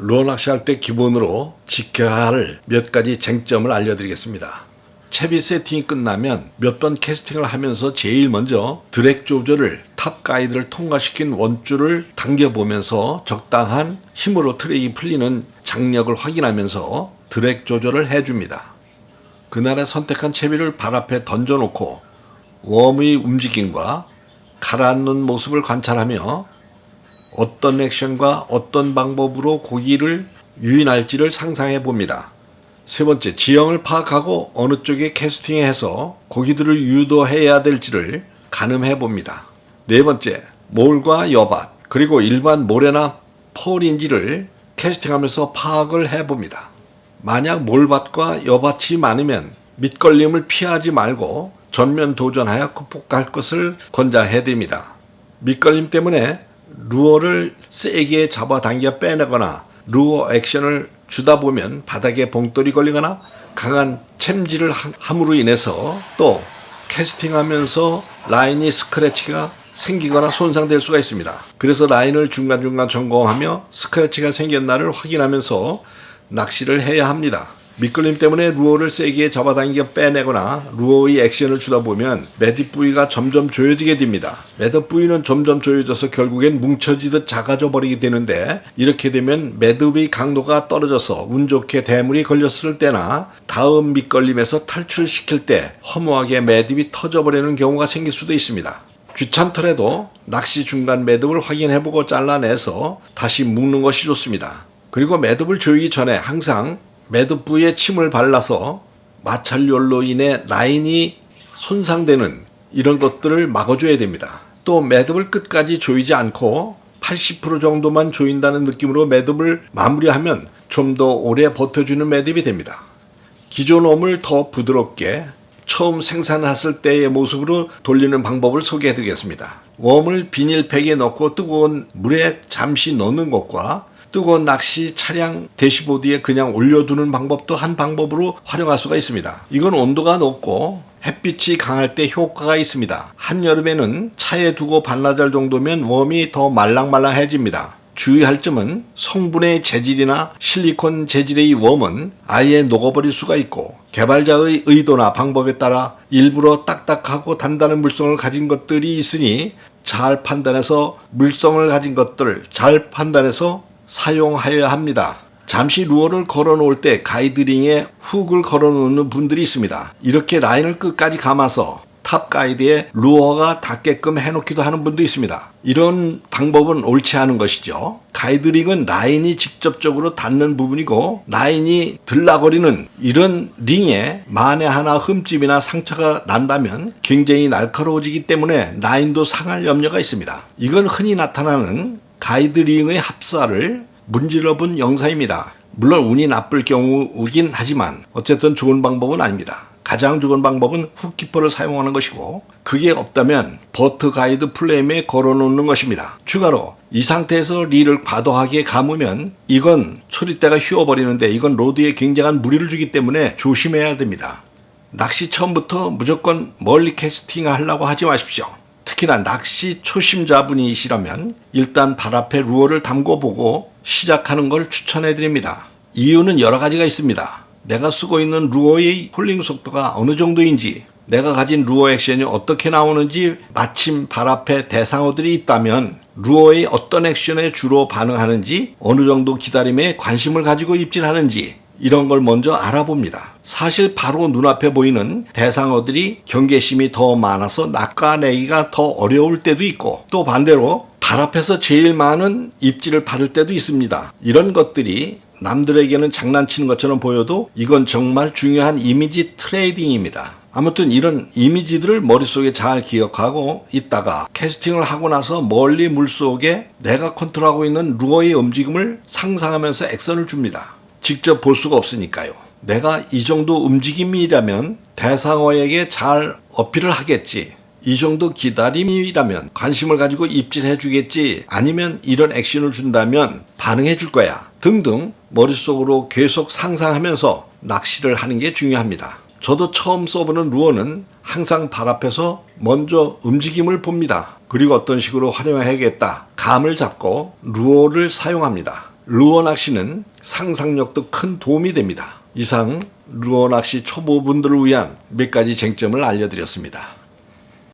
루어 낚시할 때 기본으로 지켜야 할 몇 가지 쟁점을 알려드리겠습니다. 채비 세팅이 끝나면 몇 번 캐스팅을 하면서 제일 먼저 드랙 조절을 탑 가이드를 통과시킨 원줄을 당겨보면서 적당한 힘으로 트랙이 풀리는 장력을 확인하면서 드랙 조절을 해줍니다. 그날에 선택한 채비를 발 앞에 던져놓고 웜의 움직임과 가라앉는 모습을 관찰하며 어떤 액션과 어떤 방법으로 고기를 유인할지를 상상해 봅니다. 세 번째, 지형을 파악하고 어느 쪽에 캐스팅해서 고기들을 유도해야 될지를 가늠해 봅니다. 네 번째, 몰과 여밭 그리고 일반 모래나 폴인지를 캐스팅하면서 파악을 해 봅니다. 만약 몰밭과 여밭이 많으면 밑걸림을 피하지 말고 전면 도전하여 극복할 것을 권장해 드립니다. 밑걸림 때문에 루어를 세게 잡아당겨 빼내거나 루어 액션을 주다 보면 바닥에 봉돌이 걸리거나 강한 챔질을 함으로 인해서 또 캐스팅하면서 라인이 스크래치가 생기거나 손상될 수가 있습니다. 그래서 라인을 중간중간 점검하며 스크래치가 생겼나를 확인하면서 낚시를 해야 합니다. 미끌림 때문에 루어를 세게 잡아당겨 빼내거나 루어의 액션을 주다 보면 매듭 부위가 점점 조여지게 됩니다. 매듭 부위는 점점 조여져서 결국엔 뭉쳐지듯 작아져 버리게 되는데, 이렇게 되면 매듭의 강도가 떨어져서 운 좋게 대물이 걸렸을 때나 다음 밑걸림에서 탈출시킬 때 허무하게 매듭이 터져버리는 경우가 생길 수도 있습니다. 귀찮더라도 낚시 중간 매듭을 확인해보고 잘라내서 다시 묶는 것이 좋습니다. 그리고 매듭을 조이기 전에 항상 매듭 부위에 침을 발라서 마찰열로 인해 라인이 손상되는 이런 것들을 막아줘야 됩니다. 또 매듭을 끝까지 조이지 않고 80% 정도만 조인다는 느낌으로 매듭을 마무리하면 좀 더 오래 버텨주는 매듭이 됩니다. 기존 웜을 더 부드럽게 처음 생산했을 때의 모습으로 돌리는 방법을 소개해 드리겠습니다. 웜을 비닐팩에 넣고 뜨거운 물에 잠시 넣는 것과 뜨거운 낚시 차량 대시보드에 그냥 올려두는 방법도 한 방법으로 활용할 수가 있습니다. 이건 온도가 높고 햇빛이 강할 때 효과가 있습니다. 한여름에는 차에 두고 반나절 정도면 웜이 더 말랑말랑해집니다. 주의할 점은 성분의 재질이나 실리콘 재질의 웜은 아예 녹아버릴 수가 있고, 개발자의 의도나 방법에 따라 일부러 딱딱하고 단단한 물성을 가진 것들이 있으니 잘 판단해서 물성을 가진 것들을 잘 판단해서 사용하여야 합니다. 잠시 루어를 걸어 놓을 때 가이드링에 훅을 걸어 놓는 분들이 있습니다. 이렇게 라인을 끝까지 감아서 탑 가이드에 루어가 닿게끔 해놓기도 하는 분도 있습니다. 이런 방법은 옳지 않은 것이죠. 가이드링은 라인이 직접적으로 닿는 부분이고, 라인이 들락거리는 이런 링에 만에 하나 흠집이나 상처가 난다면 굉장히 날카로워지기 때문에 라인도 상할 염려가 있습니다. 이건 흔히 나타나는 가이드링의 합사를 문질러 본 영상입니다. 물론 운이 나쁠 경우이긴 하지만 어쨌든 좋은 방법은 아닙니다. 가장 좋은 방법은 훅키퍼를 사용하는 것이고, 그게 없다면 버트 가이드 플레임에 걸어놓는 것입니다. 추가로 이 상태에서 릴을 과도하게 감으면 이건 소리대가 휘어버리는데 이건 로드에 굉장한 무리를 주기 때문에 조심해야 됩니다. 낚시 처음부터 무조건 멀리 캐스팅 하려고 하지 마십시오. 특히나 낚시 초심자분이시라면 일단 발 앞에 루어를 담궈보고 시작하는 걸 추천해 드립니다. 이유는 여러 가지가 있습니다. 내가 쓰고 있는 루어의 홀링 속도가 어느 정도인지, 내가 가진 루어 액션이 어떻게 나오는지, 마침 발 앞에 대상어들이 있다면 루어의 어떤 액션에 주로 반응하는지, 어느 정도 기다림에 관심을 가지고 입질하는지, 이런 걸 먼저 알아봅니다. 사실 바로 눈앞에 보이는 대상어들이 경계심이 더 많아서 낚아내기가 더 어려울 때도 있고, 또 반대로 발 앞에서 제일 많은 입질을 받을 때도 있습니다. 이런 것들이 남들에게는 장난치는 것처럼 보여도 이건 정말 중요한 이미지 트레이딩입니다. 아무튼 이런 이미지들을 머릿속에 잘 기억하고 있다가 캐스팅을 하고 나서 멀리 물속에 내가 컨트롤하고 있는 루어의 움직임을 상상하면서 액션을 줍니다. 직접 볼 수가 없으니까요. 내가 이 정도 움직임이라면 대상어에게 잘 어필을 하겠지, 이 정도 기다림이라면 관심을 가지고 입질해 주겠지, 아니면 이런 액션을 준다면 반응해 줄 거야 등등 머릿속으로 계속 상상하면서 낚시를 하는 게 중요합니다. 저도 처음 써보는 루어는 항상 발 앞에서 먼저 움직임을 봅니다. 그리고 어떤 식으로 활용해야겠다 감을 잡고 루어를 사용합니다. 루어 낚시는 상상력도 큰 도움이 됩니다. 이상 루어 낚시 초보분들을 위한 몇 가지 쟁점을 알려드렸습니다.